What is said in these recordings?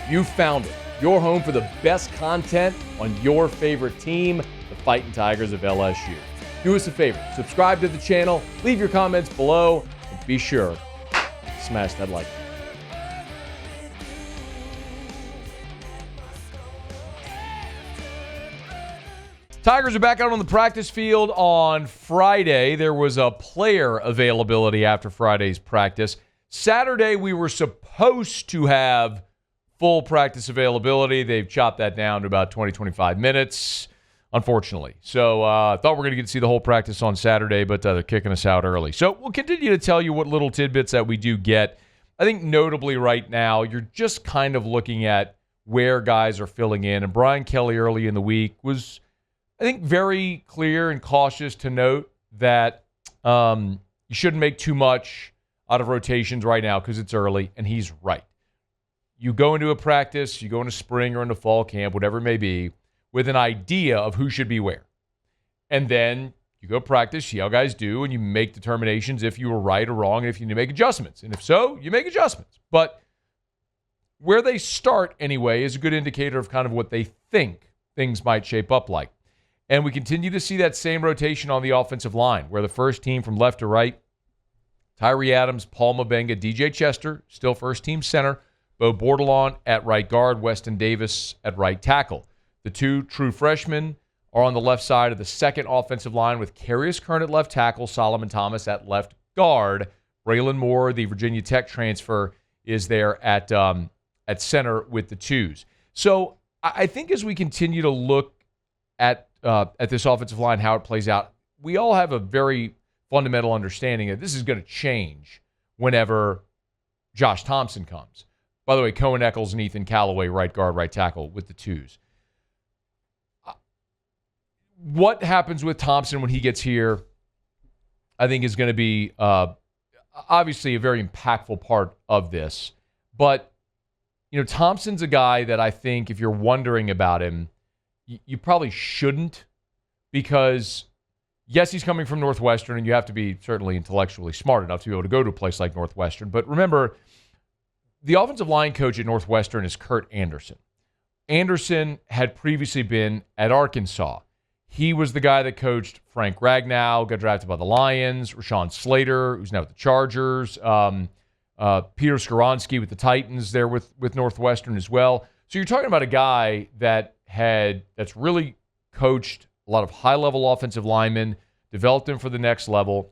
You found it. Your home for the best content on your favorite team, the Fighting Tigers of LSU. Do us a favor, subscribe to the channel, leave your comments below, and be sure to smash that like button. Tigers are back out on the practice field on Friday. There was a player availability after Friday's practice. Saturday, we were supposed to have full practice availability. They've chopped that down to about 20, 25 minutes, unfortunately. So I thought we were going to get to see the whole practice on Saturday, but they're kicking us out early. So we'll continue to tell you what little tidbits that we do get. I think notably right now, you're just kind of looking at where guys are filling in. And Brian Kelly early in the week was, I think, very clear and cautious to note that you shouldn't make too much out of rotations right now because it's early, and he's right. You go into a practice, you go into spring or into fall camp, whatever it may be, with an idea of who should be where. And then you go practice, see how guys do, and you make determinations if you were right or wrong and if you need to make adjustments. And if so, you make adjustments. But where they start anyway is a good indicator of kind of what they think things might shape up like. And we continue to see that same rotation on the offensive line, where the first team from left to right, Tyree Adams, Paul Mabenga, DJ Chester, still first team center, Bo Bordelon at right guard, Weston Davis at right tackle. The two true freshmen are on the left side of the second offensive line with Carius Kern at left tackle, Solomon Thomas at left guard. Braylon Moore, the Virginia Tech transfer, is there at center with the twos. So I think as we continue to look at this offensive line, how it plays out, we all have a very fundamental understanding that this is going to change whenever Josh Thompson comes. By the way, Cohen Eccles and Ethan Callaway, right guard, right tackle with the twos. What happens with Thompson when he gets here, I think, is going to be obviously a very impactful part of this. But, Thompson's a guy that I think if you're wondering about him, you probably shouldn't, because yes, he's coming from Northwestern, and you have to be certainly intellectually smart enough to be able to go to a place like Northwestern. But remember, the offensive line coach at Northwestern is Kurt Anderson. Anderson had previously been at Arkansas. He was the guy that coached Frank Ragnow, got drafted by the Lions, Rashawn Slater, who's now with the Chargers, Peter Skoronski with the Titans there with Northwestern as well. So you're talking about a guy that's really coached a lot of high-level offensive linemen, developed them for the next level,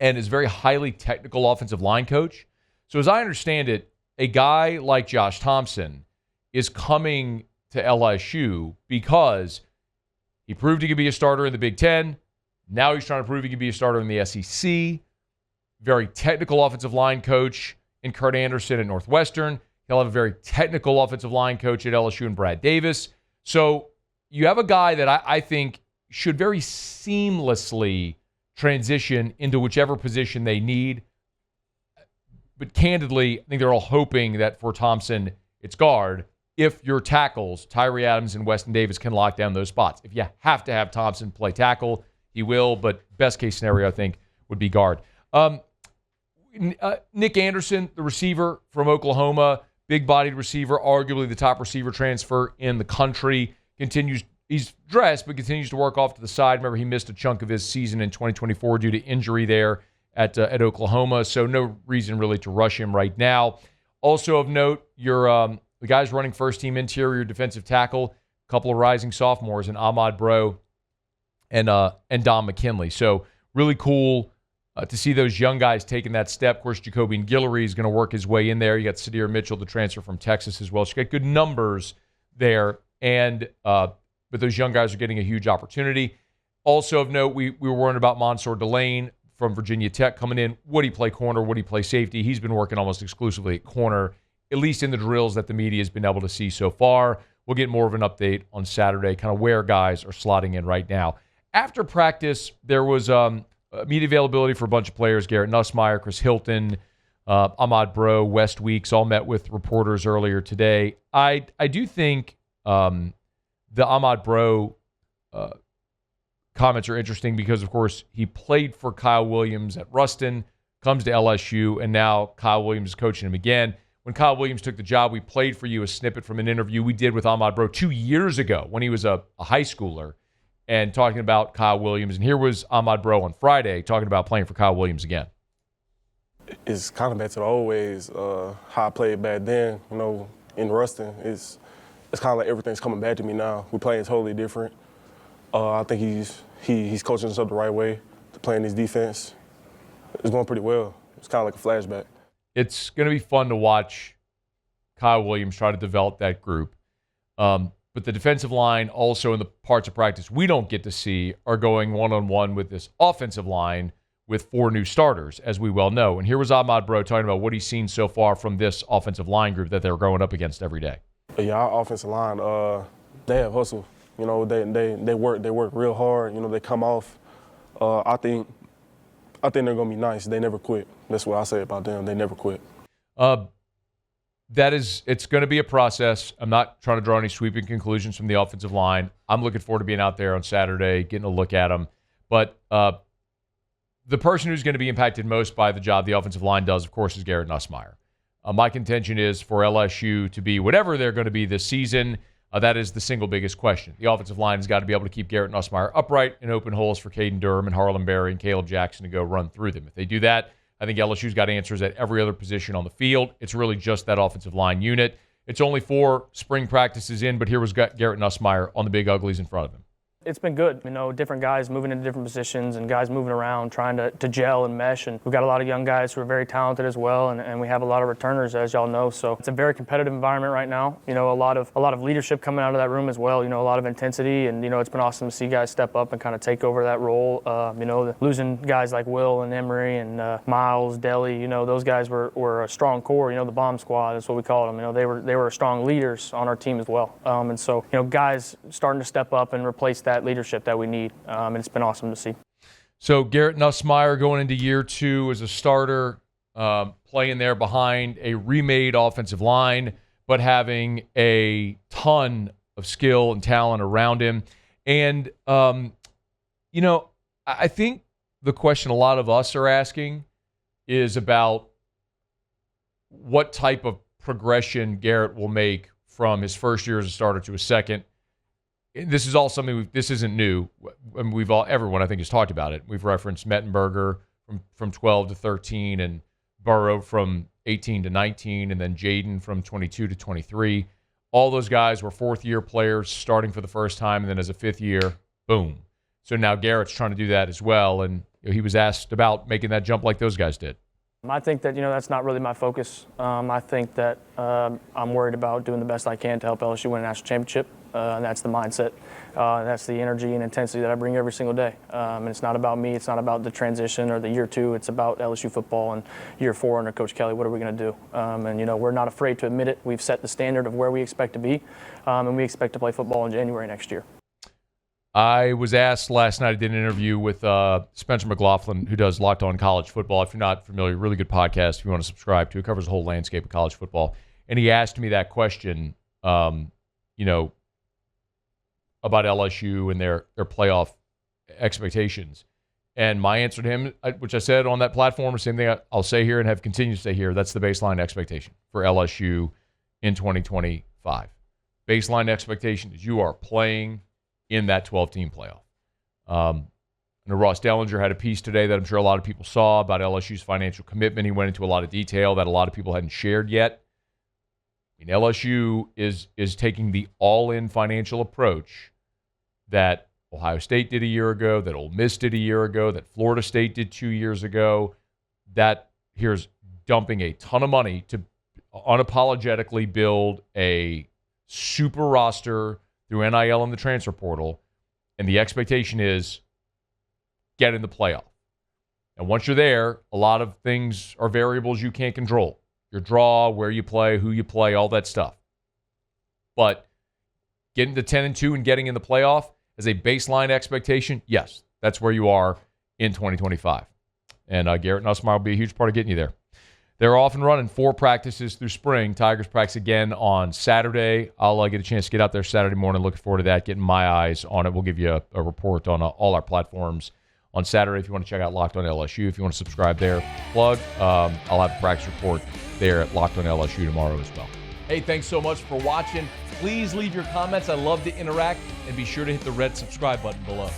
and is a very highly technical offensive line coach. So as I understand it, a guy like Josh Thompson is coming to LSU because he proved he could be a starter in the Big Ten. Now he's trying to prove he can be a starter in the SEC. Very technical offensive line coach in Kurt Anderson at Northwestern. He'll have a very technical offensive line coach at LSU and Brad Davis. So you have a guy that I think should very seamlessly transition into whichever position they need. But candidly, I think they're all hoping that for Thompson, it's guard. If your tackles, Tyree Adams and Weston Davis, can lock down those spots. If you have to have Thompson play tackle, he will. But best case scenario, I think, would be guard. Nick Anderson, the receiver from Oklahoma, big-bodied receiver, arguably the top receiver transfer in the country, he's dressed, but continues to work off to the side. Remember, he missed a chunk of his season in 2024 due to injury there at Oklahoma, so no reason really to rush him right now. Also of note, the guys running first-team interior defensive tackle, a couple of rising sophomores in Ahmad Breaux and Dom McKinley. So really cool to see those young guys taking that step. Of course, Jacobian Guillory is going to work his way in there. You got Sadir Mitchell, the transfer from Texas as well. So you got good numbers there, but those young guys are getting a huge opportunity. Also of note, we were worried about Mansour Delane from Virginia Tech coming in. Would he play corner? Would he play safety? He's been working almost exclusively at corner, at least in the drills that the media has been able to see so far. We'll get more of an update on Saturday, kind of where guys are slotting in right now. After practice, there was media availability for a bunch of players. Garrett Nussmeier, Chris Hilton, Ahmad Breaux, West Weeks all met with reporters earlier today. I do think the Ahmad Breaux comments are interesting because, of course, he played for Kyle Williams at Ruston, comes to LSU, and now Kyle Williams is coaching him again. when Kyle Williams took the job, we played for you a snippet from an interview we did with Ahmad Breaux 2 years ago when he was a high schooler and talking about Kyle Williams. And here was Ahmad Breaux on Friday talking about playing for Kyle Williams again. It's kind of back to the old ways, how I played back then, in Ruston. It's kind of like everything's coming back to me now. We're playing totally different. I think he's coaching us up the right way to playing his defense. It's going pretty well. It's kind of like a flashback. It's going to be fun to watch Kyle Williams try to develop that group. But the defensive line, also in the parts of practice we don't get to see, are going one-on-one with this offensive line with 4 new starters, as we well know. And here was Ahmad Breaux talking about what he's seen so far from this offensive line group that they're going up against every day. Yeah, our offensive line, they have hustle. They work real hard. They come off. I think they're going to be nice. They never quit. That's what I say about them. They never quit. It's going to be a process. I'm not trying to draw any sweeping conclusions from the offensive line. I'm looking forward to being out there on Saturday, getting a look at them. But the person who's going to be impacted most by the job the offensive line does, of course, is Garrett Nussmeier. My contention is for LSU to be whatever they're going to be this season. That is the single biggest question. The offensive line has got to be able to keep Garrett Nussmeier upright and open holes for Caden Durham and Harlan Berry and Caleb Jackson to go run through them. If they do that, I think LSU's got answers at every other position on the field. It's really just that offensive line unit. It's only 4 spring practices in, but here was Garrett Nussmeier on the big uglies in front of him. It's been good, different guys moving into different positions and guys moving around, trying to gel and mesh. And we've got a lot of young guys who are very talented as well, and we have a lot of returners, as y'all know. So it's a very competitive environment right now. A lot of leadership coming out of that room as well. A lot of intensity, and it's been awesome to see guys step up and kind of take over that role. Losing guys like Will and Emery and Miles, Deli, those guys were a strong core. The bomb squad, that's what we called them. They were strong leaders on our team as well. And so guys starting to step up and replace that leadership that we need, and it's been awesome to see. So Garrett Nussmeier going into year 2 as a starter, playing there behind a remade offensive line, but having a ton of skill and talent around him. And, I think the question a lot of us are asking is about what type of progression Garrett will make from his first year as a starter to a second. This is all something. This isn't new. Everyone I think has talked about it. We've referenced Mettenberger from 12 to 13, and Burrow from 18 to 19, and then Jaden from 22 to 23. All those guys were 4th-year players starting for the first time, and then as a 5th year, boom. So now Garrett's trying to do that as well, and he was asked about making that jump like those guys did. I think that, that's not really my focus. I think that I'm worried about doing the best I can to help LSU win a national championship. And that's the mindset. That's the energy and intensity that I bring every single day. And it's not about me. It's not about the transition or the year 2. It's about LSU football and year 4 under Coach Kelly. What are we going to do? And, we're not afraid to admit it. We've set the standard of where we expect to be, and we expect to play football in January next year. I was asked last night, I did an interview with Spencer McLaughlin, who does Locked On College Football. If you're not familiar, really good podcast if you want to subscribe to. It covers the whole landscape of college football. And he asked me that question, about LSU and their playoff expectations. And my answer to him, which I said on that platform, the same thing I'll say here and have continued to say here, that's the baseline expectation for LSU in 2025. Baseline expectation is you are playing in that 12-team playoff. Ross Dellinger had a piece today that I'm sure a lot of people saw about LSU's financial commitment. He went into a lot of detail that a lot of people hadn't shared yet. LSU is taking the all-in financial approach that Ohio State did a year ago, that Ole Miss did a year ago, that Florida State did 2 years ago. That here's dumping a ton of money to unapologetically build a super roster through NIL and the transfer portal, and the expectation is get in the playoff. And once you're there, a lot of things are variables you can't control. Your draw, where you play, who you play, all that stuff. But getting to 10-2 and getting in the playoff as a baseline expectation, yes, that's where you are in 2025. And Garrett Nussmeier will be a huge part of getting you there. They're off and running 4 practices through spring. Tigers practice again on Saturday. I'll get a chance to get out there Saturday morning. Looking forward to that, getting my eyes on it. We'll give you a report on all our platforms on Saturday if you want to check out Locked On LSU. If you want to subscribe there, plug. I'll have a practice report there at Locked on LSU tomorrow as well. Hey, thanks so much for watching. Please leave your comments. I love to interact, and be sure to hit the red subscribe button below.